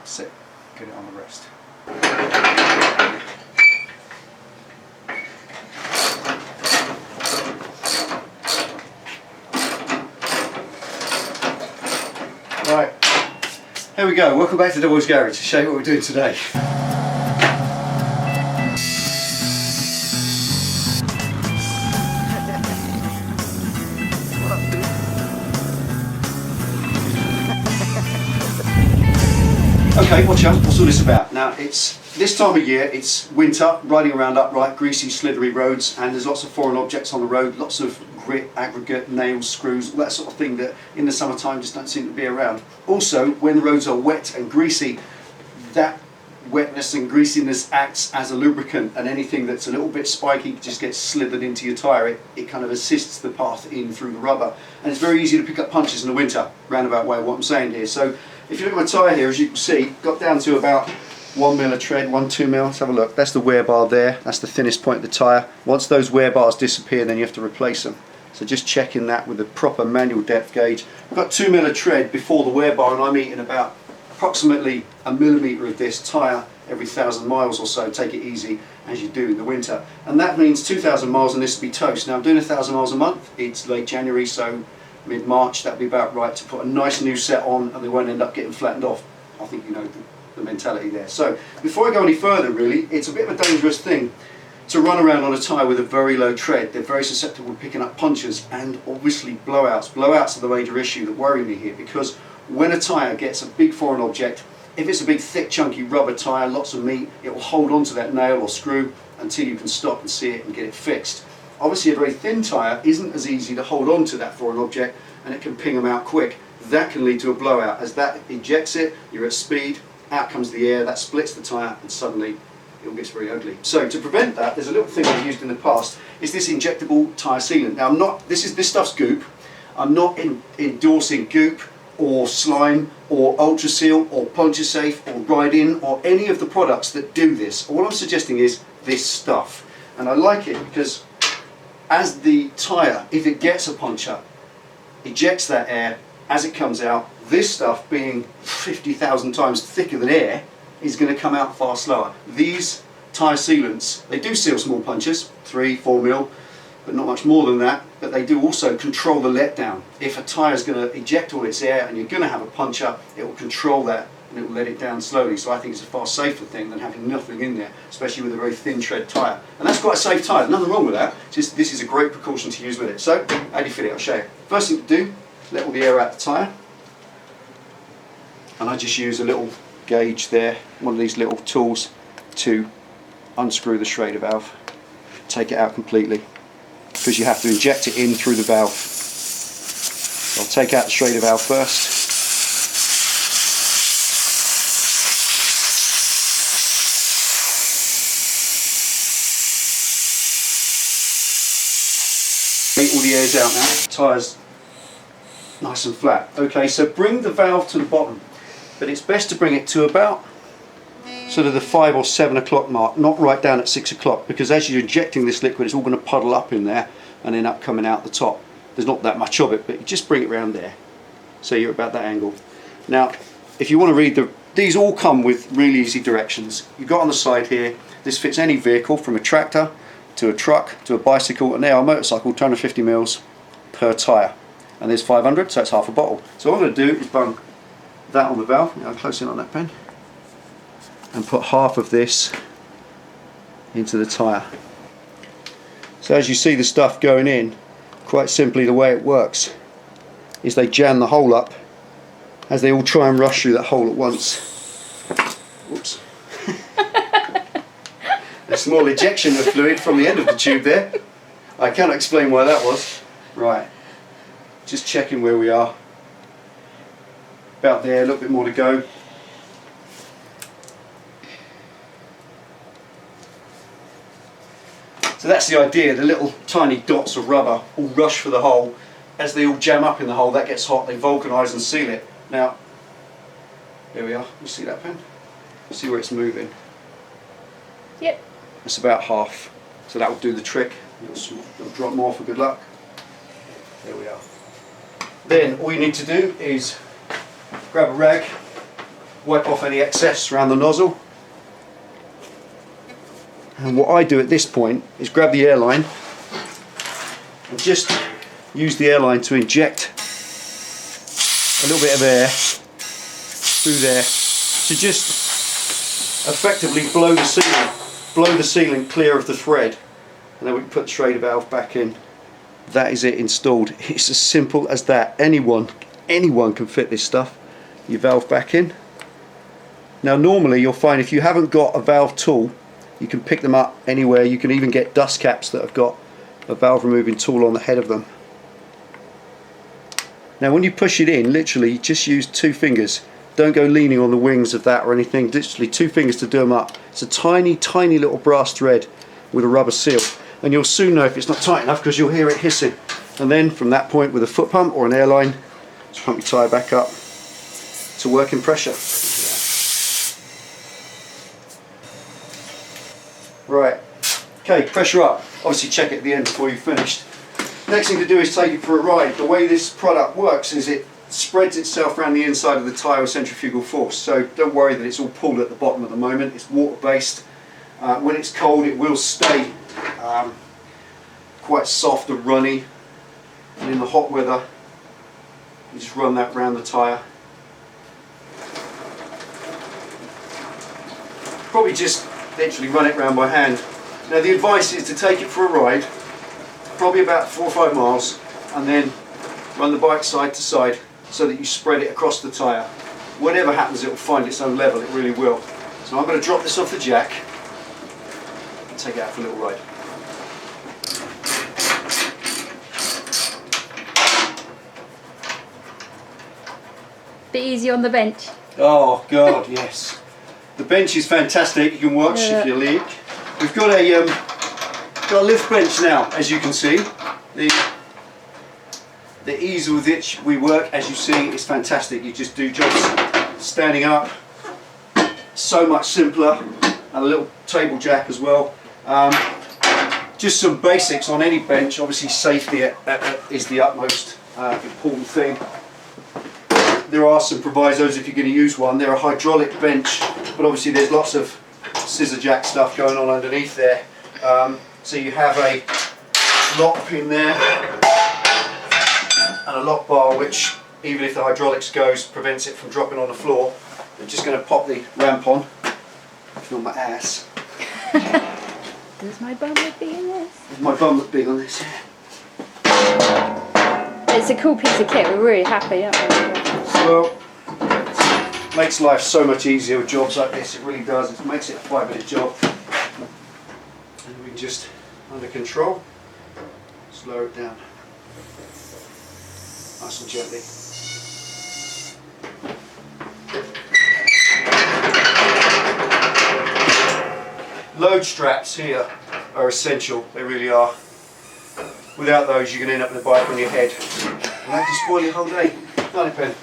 That's it. Get it on the rest. Right, here we go. Welcome back to Delboy's Garage to show you what we're doing today. Okay, watch out, what's all this about? Now, it's this time of year, it's winter, riding around upright, greasy, slithery roads, and there's lots of foreign objects on the road, lots of grit, aggregate, nails, screws, all that sort of thing that in the summertime just don't seem to be around. Also, when the roads are wet and greasy, that wetness and greasiness acts as a lubricant, and anything that's a little bit spiky just gets slithered into your tyre. It kind of assists the path in through the rubber, and it's very easy to pick up punctures in the winter, roundabout way of what I'm saying here. So if you look at my tyre here, as you can see, got down to about 1 mil of tread, 1-2 mil. Let's have a look. That's the wear bar there. That's the thinnest point of the tyre. Once those wear bars disappear, then you have to replace them. So just checking that with a proper manual depth gauge. I've got 2 mil of tread before the wear bar, and I'm eating about approximately 1 millimetre of this tyre every 1,000 miles or so. Take it easy, as you do in the winter. And that means 2,000 miles and this will be toast. Now I'm doing 1,000 miles a month. It's late January, so mid-March, that'd be about right to put a nice new set on, and they won't end up getting flattened off. I think you know the mentality there. So before I go any further, really, it's a bit of a dangerous thing to run around on a tyre with a very low tread. They're very susceptible to picking up punctures and obviously blowouts. Blowouts are the major issue that worry me here, because when a tyre gets a big foreign object, if it's a big thick chunky rubber tyre, lots of meat, it will hold on to that nail or screw until you can stop and see it and get it fixed. Obviously a very thin tyre isn't as easy to hold on to that foreign object, and it can ping them out quick. That can lead to a blowout. As that ejects it, you're at speed, out comes the air, that splits the tyre, and suddenly it all gets very ugly. So to prevent that, there's a little thing I've used in the past, is this injectable tyre sealant. Now this stuff's goop. I'm not endorsing goop or slime or ultra seal or puncture safe or ride in or any of the products that do this. All I'm suggesting is this stuff, and I like it because as the tyre, if it gets a puncture, ejects that air as it comes out. This stuff, being 50,000 times thicker than air, is going to come out far slower. These tyre sealants, they do seal small punctures, 3-4 mil, but not much more than that, but they do also control the letdown. If a tyre is going to eject all its air and you're going to have a puncture, it will control that and it will let it down slowly. So I think it's a far safer thing than having nothing in there, especially with a very thin tread tyre. And that's quite a safe tyre, nothing wrong with that, just this is a great precaution to use with it. So how do you fit it? I'll show you. First thing to do, let all the air out the tyre, and I just use a little gauge there, one of these little tools, to unscrew the Schrader valve, take it out completely, because you have to inject it in through the valve. So I'll take out the Schrader valve first. All the air's out now, tyre's nice and flat. Okay, so bring the valve to the bottom, but it's best to bring it to about sort of the 5 or 7 o'clock mark, not right down at 6 o'clock, because as you're injecting this liquid, it's all going to puddle up in there and end up coming out the top. There's not that much of it, but you just bring it round there, so you're about that angle. Now, if you want to read these all come with really easy directions. You've got on the side here, this fits any vehicle from a tractor to a truck to a bicycle, and now a motorcycle, 250 mils per tyre. And there's 500, so it's half a bottle. So what I'm going to do is bung that on the valve. Now close in on that pen, and put half of this into the tyre. So as you see the stuff going in, quite simply the way it works is they jam the hole up as they all try and rush through that hole at once. Whoops. A small ejection of fluid from the end of the tube there. I cannot explain why that was. Right, just checking where we are. About there, a little bit more to go. So that's the idea, the little tiny dots of rubber all rush for the hole. As they all jam up in the hole, that gets hot, they vulcanise and seal it. Now, there we are, you see that pen? See where it's moving? Yep. It's about half, so that will do the trick. It'll drop more for good luck. There we are. Then all you need to do is grab a rag, wipe off any excess around the nozzle. And what I do at this point is grab the airline and just use the airline to inject a little bit of air through there to just effectively blow the sealant clear of the thread, and then we can put the Schrader valve back in. That is it installed. It's as simple as that. Anyone can fit this stuff. Your valve back in. Now normally you'll find if you haven't got a valve tool, you can pick them up anywhere. You can even get dust caps that have got a valve removing tool on the head of them. Now when you push it in, literally just use 2 fingers. Don't go leaning on the wings of that or anything. Literally 2 fingers to do them up. It's a tiny little brass thread with a rubber seal, and you'll soon know if it's not tight enough because you'll hear it hissing. And then from that point, with a foot pump or an airline, just pump your tyre back up to working pressure. Right, okay, pressure up. Obviously check it at the end before you've finished. Next thing to do is take it for a ride. The way this product works is it spreads itself around the inside of the tyre with centrifugal force, so don't worry that it's all pulled at the bottom at the moment. It's water based. When it's cold it will stay quite soft and runny, and in the hot weather you just run that round the tyre. Probably just literally run it round by hand. Now the advice is to take it for a ride, probably about 4 or 5 miles, and then run the bike side to side so that you spread it across the tyre. Whatever happens, it will find its own level, it really will. So I'm going to drop this off the jack and take it out for a little ride. Bit easy on the bench. Oh God, yes. The bench is fantastic. You can watch if you leak. We've got a lift bench now, as you can see. The ease with which we work, as you see, is fantastic. You just do jobs standing up. So much simpler. And a little table jack as well. Just some basics on any bench. Obviously, safety is the utmost important thing. There are some provisos if you're going to use one. They're a hydraulic bench, but obviously there's lots of scissor jack stuff going on underneath there. So you have a lock pin there and a lock bar, which even if the hydraulics goes, prevents it from dropping on the floor. I'm just going to pop the ramp on. It's on my ass. Does my bum look big in this? Does my bum look big on this? It's a cool piece of kit. We're really happy, aren't we? Well, it makes life so much easier with jobs like this. It really does. It makes it a 5-minute job. And we can just, under control, slow it down. Nice and gently. Load straps here are essential. They really are. Without those, you can end up with a bike on your head. And that can spoil your whole day. Not a pen.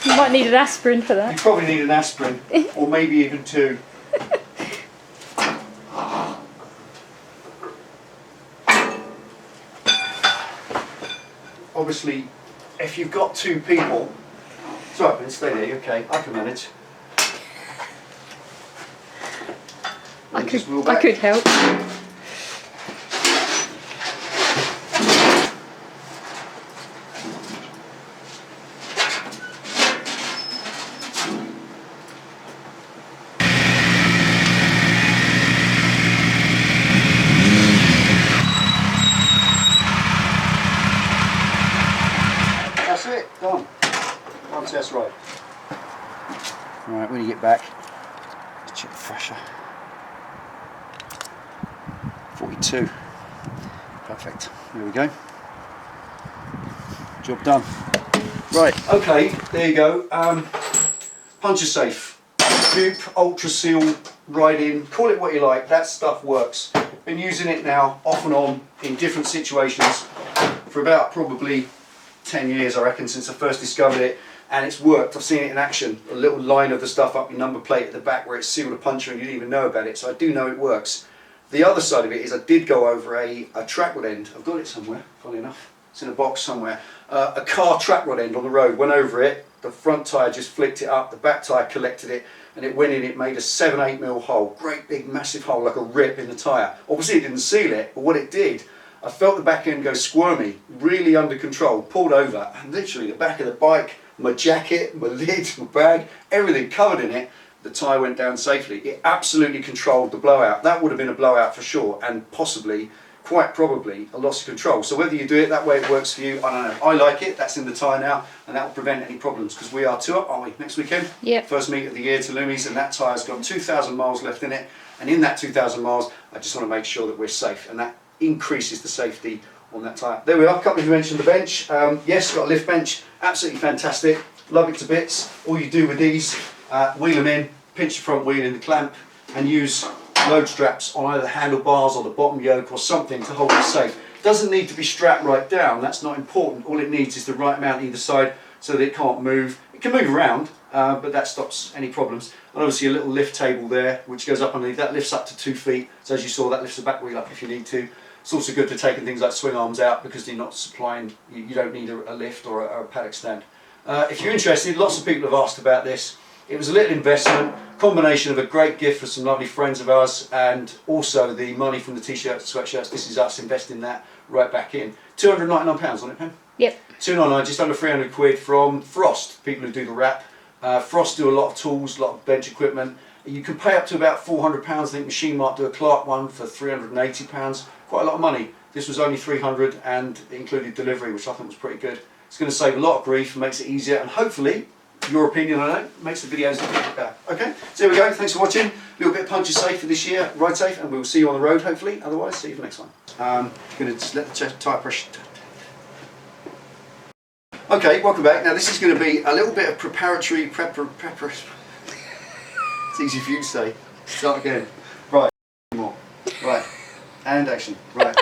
You might need an aspirin for You that. probably need an aspirin, or maybe even 2. Obviously, if you've got 2 people, it's all right, Ben, stay there, okay, I can manage. I could help. That's it, done. One test ride. Alright, when you get back, let's check the pressure. 42. Perfect. There we go. Job done. Right, okay, there you go. Puncture safe. Dupe, ultra seal, ride in, call it what you like, that stuff works. Been using it now off and on in different situations for about probably 10 years, I reckon, since I first discovered it, and it's worked. I've seen it in action. A little line of the stuff up your number plate at the back where it's sealed a puncture and you didn't even know about it, so I do know it works. The other side of it is I did go over a track rod end. I've got it somewhere, funny enough. It's in a box somewhere. A car track rod end on the road, went over it, the front tyre just flicked it up, the back tyre collected it, and it went in, it made a 7-8mm hole, great big massive hole, like a rip in the tyre. Obviously it didn't seal it, but what it did, I felt the back end go squirmy, really under control, pulled over, and literally the back of the bike, my jacket, my lid, my bag, everything covered in it, the tyre went down safely. It absolutely controlled the blowout. That would have been a blowout for sure, and possibly, quite probably, a loss of control. So whether you do it that way it works for you, I don't know. I like it, that's in the tyre now, and that will prevent any problems, because we are two up, aren't we, next weekend? Yep. First meet of the year to Loomies, and that tyre's got 2,000 miles left in it, and in that 2,000 miles, I just want to make sure that we're safe, and that increases the safety on that tyre. There we are, a couple of you mentioned the bench. Yes, got a lift bench, absolutely fantastic, love it to bits. All you do with these, wheel them in, pinch the front wheel in the clamp, and use load straps on either the handlebars or the bottom yoke or something to hold it safe. Doesn't need to be strapped right down, that's not important. All it needs is the right amount either side so that it can't move. It can move around, but that stops any problems. And obviously a little lift table there which goes up underneath, that lifts up to 2 feet. So as you saw, that lifts the back wheel up if you need to. It's also good for taking things like swing arms out because you're not supplying, you don't need a lift or a paddock stand. If you're interested, lots of people have asked about this. It was a little investment, combination of a great gift for some lovely friends of ours and also the money from the t-shirts, sweatshirts. This is us investing that right back in. £299 on it, Pam? Yep. £299, just under 300 quid from Frost, people who do the wrap. Frost do a lot of tools, a lot of bench equipment. You can pay up to about £400. I think Machine Mart do a Clark one for £380. Quite a lot of money. This was only £300 and it included delivery, which I think was pretty good. It's going to save a lot of grief, makes it easier, and hopefully, your opinion, I know, makes the videos a bit better. Okay, so there we go. Thanks for watching. A little bit of Puncture safe for this year, ride safe, and we'll see you on the road hopefully. Otherwise, see you for next one. Going to just let the tyre pressure. Okay, welcome back. Now this is going to be a little bit of preparatory. It's easy for you to say. Start again. Right. More. Right. And action. Right.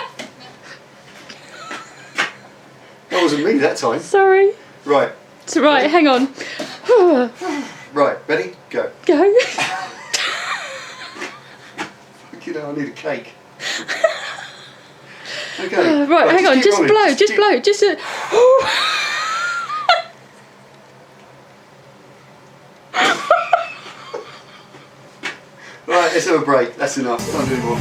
That wasn't me that time. Sorry. Right. It's right, hang on. Right, ready? Go. Go. You know, I need a cake. Okay. Right, hang on, just blow, just blow, just Right, let's have a break. That's enough. Can't do any more.